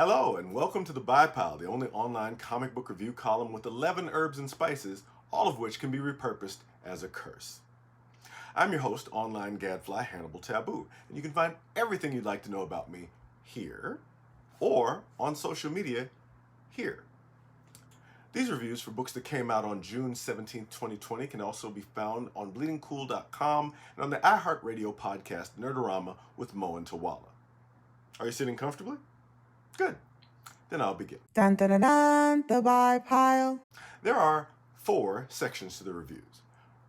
Hello, and welcome to the Buy Pile, the only online comic book review column with 11 herbs and spices, all of which can be repurposed as a curse. I'm your host, online gadfly Hannibal Taboo, and you can find everything you'd like to know about me here, or on social media here. These reviews for books that came out on June 17, 2020 can also be found on bleedingcool.com and on the iHeartRadio podcast Nerd-o-Rama with Mo Tawala. Are you sitting comfortably? Good. Then I'll begin. Dun dun dun dun, the buy pile. There are 4 sections to the reviews.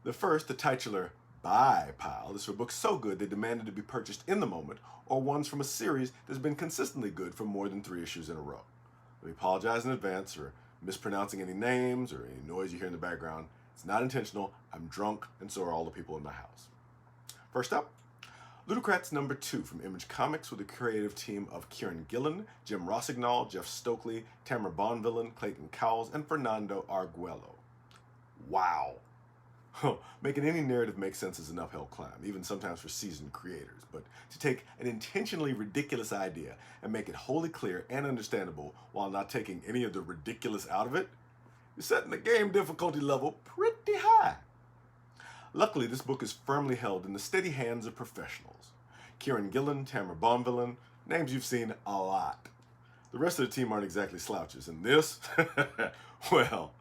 The first, the titular Buy Pile, is for books so good they demanded to be purchased in the moment, or ones from a series that's been consistently good for more than 3 issues in a row. Let me apologize in advance for mispronouncing any names or any noise you hear in the background. It's not intentional. I'm drunk, and so are all the people in my house. First up, Ludocrats number 2 from Image Comics with a creative team of Kieran Gillen, Jim Rossignol, Jeff Stokely, Tamara Bonvillain, Clayton Cowles, and Fernando Arguello. Wow. Making any narrative make sense is an uphill climb, even sometimes for seasoned creators. But to take an intentionally ridiculous idea and make it wholly clear and understandable while not taking any of the ridiculous out of it, you're setting the game difficulty level pretty high. Luckily, this book is firmly held in the steady hands of professionals. Kieran Gillen, Tamara Bonvillain, names you've seen a lot. The rest of the team aren't exactly slouches, and this, well,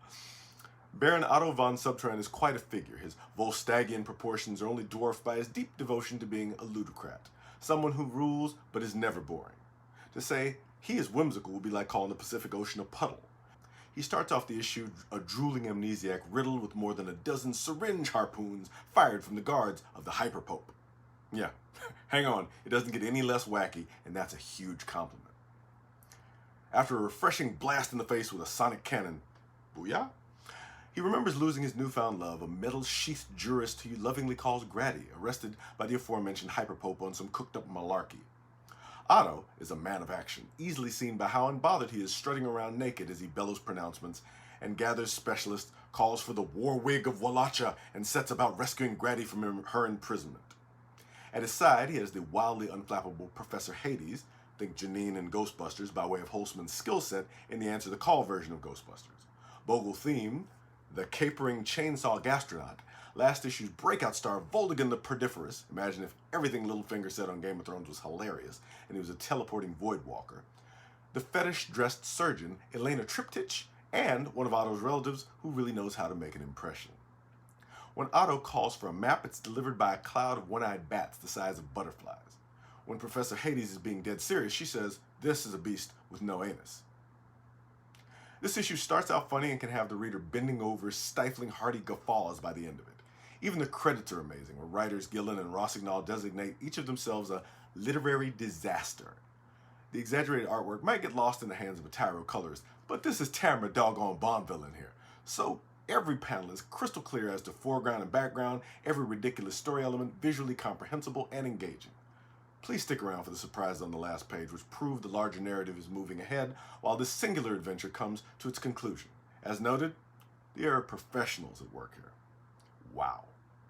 Baron Otto von Subterran is quite a figure. His Volstagian proportions are only dwarfed by his deep devotion to being a ludocrat, someone who rules but is never boring. To say he is whimsical would be like calling the Pacific Ocean a puddle. He starts off the issue a drooling amnesiac riddled with more than a dozen syringe harpoons fired from the guards of the Hyperpope. Yeah, hang on, it doesn't get any less wacky, and that's a huge compliment. After a refreshing blast in the face with a sonic cannon, booyah, he remembers losing his newfound love, a metal-sheathed jurist he lovingly calls Grady, arrested by the aforementioned Hyperpope on some cooked-up malarkey. Otto is a man of action, easily seen by how unbothered he is strutting around naked as he bellows pronouncements and gathers specialists, calls for the war wig of Wallachia, and sets about rescuing Grady from her imprisonment. At his side, he has the wildly unflappable Professor Hades, think Janine and Ghostbusters by way of Holtzman's skill set in the Answer the Call version of Ghostbusters. Bogle Theme, the capering chainsaw gastronaut, last issue's breakout star Voldigan the Perdiferous, imagine if everything Littlefinger said on Game of Thrones was hilarious and he was a teleporting void walker, the fetish-dressed surgeon Elena Triptych, and one of Otto's relatives who really knows how to make an impression. When Otto calls for a map, it's delivered by a cloud of one-eyed bats the size of butterflies. When Professor Hades is being dead serious, she says, "This is a beast with no anus." This issue starts out funny and can have the reader bending over, stifling hearty guffaws by the end of it. Even the credits are amazing, where writers Gillen and Rossignol designate each of themselves a literary disaster. The exaggerated artwork might get lost in the hands of a tyro colorist, but this is Tamara doggone Bonvillain here. So every panel is crystal clear as to foreground and background, every ridiculous story element visually comprehensible and engaging. Please stick around for the surprise on the last page, which prove the larger narrative is moving ahead while this singular adventure comes to its conclusion. As noted, there are professionals at work here. Wow.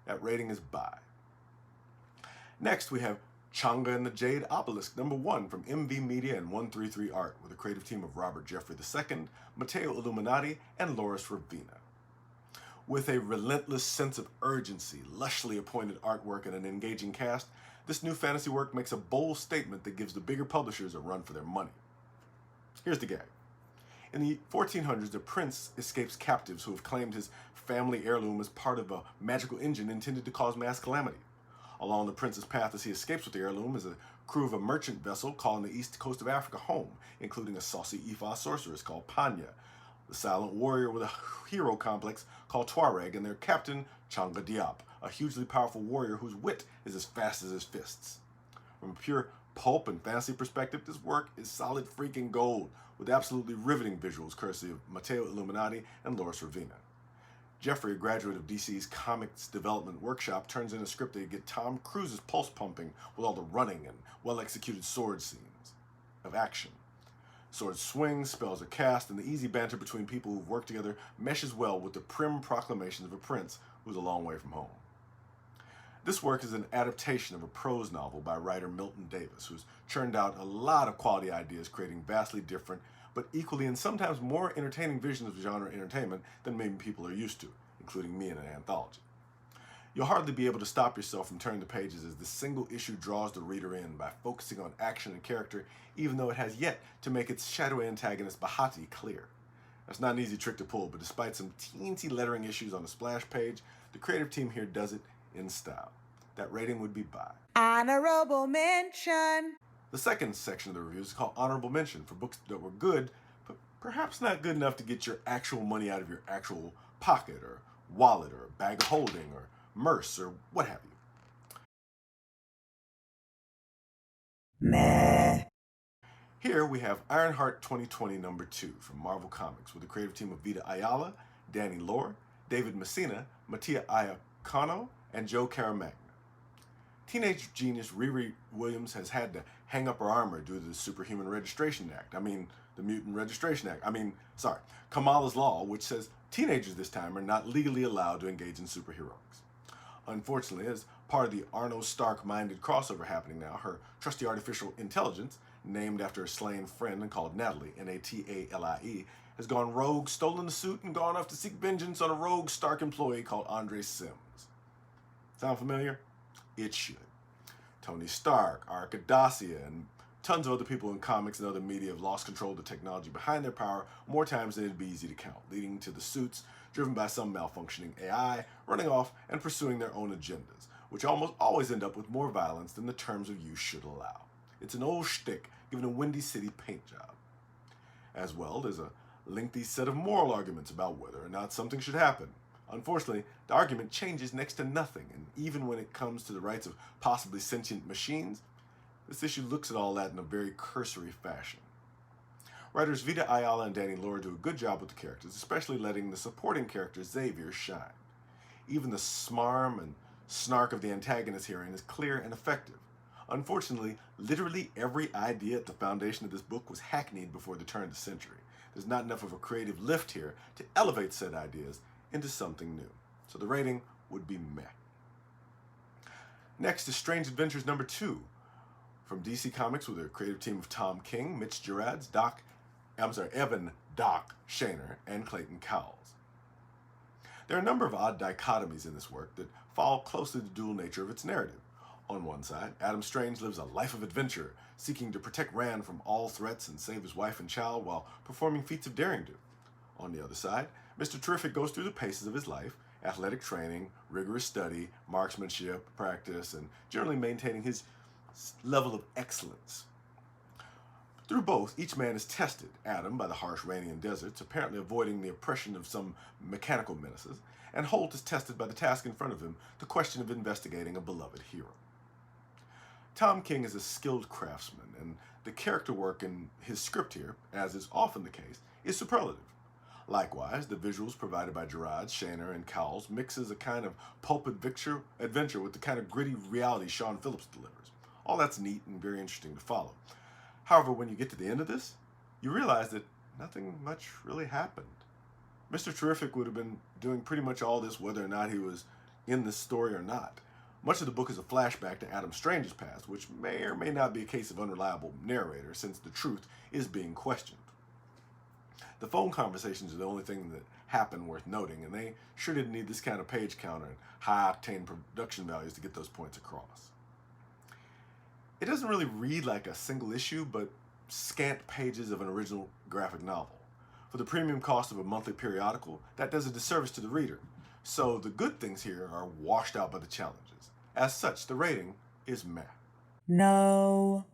That rating is buy. Next, we have Changa and the Jade Obelisk, number 1 from MV Media and 133 Art, with a creative team of Robert Jeffrey II, Matteo Illuminati, and Loris Ravina. With a relentless sense of urgency, lushly appointed artwork, and an engaging cast, this new fantasy work makes a bold statement that gives the bigger publishers a run for their money. Here's the gag. In the 1400s, a prince escapes captives who have claimed his family heirloom as part of a magical engine intended to cause mass calamity. Along the prince's path as he escapes with the heirloom is a crew of a merchant vessel calling the east coast of Africa home, including a saucy Ifa sorceress called Panya, the silent warrior with a hero complex called Tuareg, and their captain, Changa Diop, a hugely powerful warrior whose wit is as fast as his fists. From a pure pulp and fantasy perspective, this work is solid freaking gold, with absolutely riveting visuals courtesy of Matteo Illuminati and Loris Ravina. Jeffrey, a graduate of DC's Comics Development Workshop, turns in a script to get Tom Cruise's pulse pumping with all the running and well-executed sword scenes of action. Swords swing, spells are cast, and the easy banter between people who've worked together meshes well with the prim proclamations of a prince who's a long way from home. This work is an adaptation of a prose novel by writer Milton Davis, who's churned out a lot of quality ideas, creating vastly different, but equally and sometimes more entertaining visions of genre entertainment than maybe people are used to, including me in an anthology. You'll hardly be able to stop yourself from turning the pages as this single issue draws the reader in by focusing on action and character, even though it has yet to make its shadowy antagonist Bahati clear. That's not an easy trick to pull, but despite some teensy lettering issues on the splash page, the creative team here does it in style. That rating would be by Honorable mention. The second section of the review is called Honorable Mention for books that were good, but perhaps not good enough to get your actual money out of your actual pocket or wallet or bag of holding or merce or what have you. Meh. Here we have Ironheart 2020 number 2 from Marvel Comics with the creative team of Vita Ayala, Danny Lore, David Messina, Mattia Iacono, and Joe Caramagna. Teenage genius Riri Williams has had to hang up her armor due to the Superhuman Registration Act. The Mutant Registration Act. Kamala's Law, which says teenagers this time are not legally allowed to engage in superheroics. Unfortunately, as part of the Arno Stark-minded crossover happening now, her trusty artificial intelligence, named after a slain friend and called Natalie, Natalie, has gone rogue, stolen the suit, and gone off to seek vengeance on a rogue Stark employee called Andre Sims. Sound familiar? It should. Tony Stark, Arca Dacia, and tons of other people in comics and other media have lost control of the technology behind their power more times than it'd be easy to count, leading to the suits driven by some malfunctioning AI running off and pursuing their own agendas, which almost always end up with more violence than the terms of use should allow. It's an old shtick given a Windy City paint job. As well, there's a lengthy set of moral arguments about whether or not something should happen. Unfortunately, the argument changes next to nothing, and even when it comes to the rights of possibly sentient machines, this issue looks at all that in a very cursory fashion. Writers Vita Ayala and Danny Lore do a good job with the characters, especially letting the supporting character Xavier shine. Even the smarm and snark of the antagonist herein is clear and effective. Unfortunately, literally every idea at the foundation of this book was hackneyed before the turn of the century. There's not enough of a creative lift here to elevate said ideas into something new. So the rating would be meh. Next is Strange Adventures number 2 from DC Comics with a creative team of Tom King, Mitch Gerads, Evan Doc Shaner, and Clayton Cowles. There are a number of odd dichotomies in this work that follow closely the dual nature of its narrative. On one side, Adam Strange lives a life of adventure, seeking to protect Rand from all threats and save his wife and child while performing feats of daring-do. On the other side, Mr. Terrific goes through the paces of his life, athletic training, rigorous study, marksmanship, practice, and generally maintaining his level of excellence. Through both, each man is tested, Adam by the harsh Ranian deserts, apparently avoiding the oppression of some mechanical menaces, and Holt is tested by the task in front of him, the question of investigating a beloved hero. Tom King is a skilled craftsman, and the character work in his script here, as is often the case, is superlative. Likewise, the visuals provided by Gerard, Shaner, and Cowles mixes a kind of pulp adventure with the kind of gritty reality Sean Phillips delivers. All that's neat and very interesting to follow. However, when you get to the end of this, you realize that nothing much really happened. Mr. Terrific would have been doing pretty much all this whether or not he was in this story or not. Much of the book is a flashback to Adam Strange's past, which may or may not be a case of unreliable narrator, since the truth is being questioned. The phone conversations are the only thing that happen worth noting, and they sure didn't need this kind of page counter and high-octane production values to get those points across. It doesn't really read like a single issue, but scant pages of an original graphic novel. For the premium cost of a monthly periodical, that does a disservice to the reader. So the good things here are washed out by the challenges. As such, the rating is meh. No,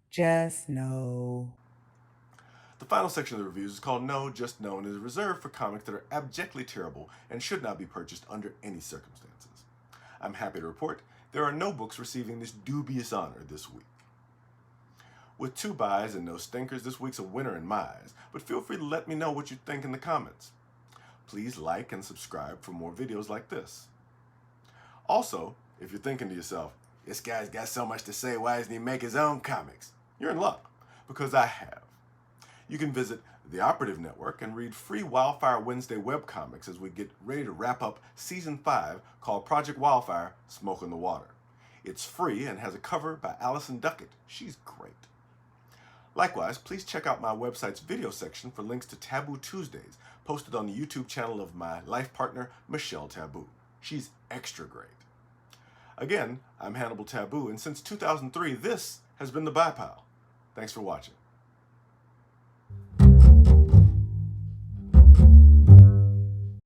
just no. The final section of the reviews is called No, Just No, and is reserved for comics that are abjectly terrible and should not be purchased under any circumstances. I'm happy to report there are no books receiving this dubious honor this week. With 2 buys and no stinkers, this week's a winner in my eyes, but feel free to let me know what you think in the comments. Please like and subscribe for more videos like this. Also, if you're thinking to yourself, this guy's got so much to say, why doesn't he make his own comics? You're in luck, because I have. You can visit the Operative Network and read free Wildfire Wednesday webcomics as we get ready to wrap up Season 5 called Project Wildfire Smoke in the Water. It's free and has a cover by Allison Duckett. She's great. Likewise, please check out my website's video section for links to Taboo Tuesdays, posted on the YouTube channel of my life partner, Michelle Taboo. She's extra great. Again, I'm Hannibal Taboo, and since 2003, this has been The Bye Pile. Thanks for watching.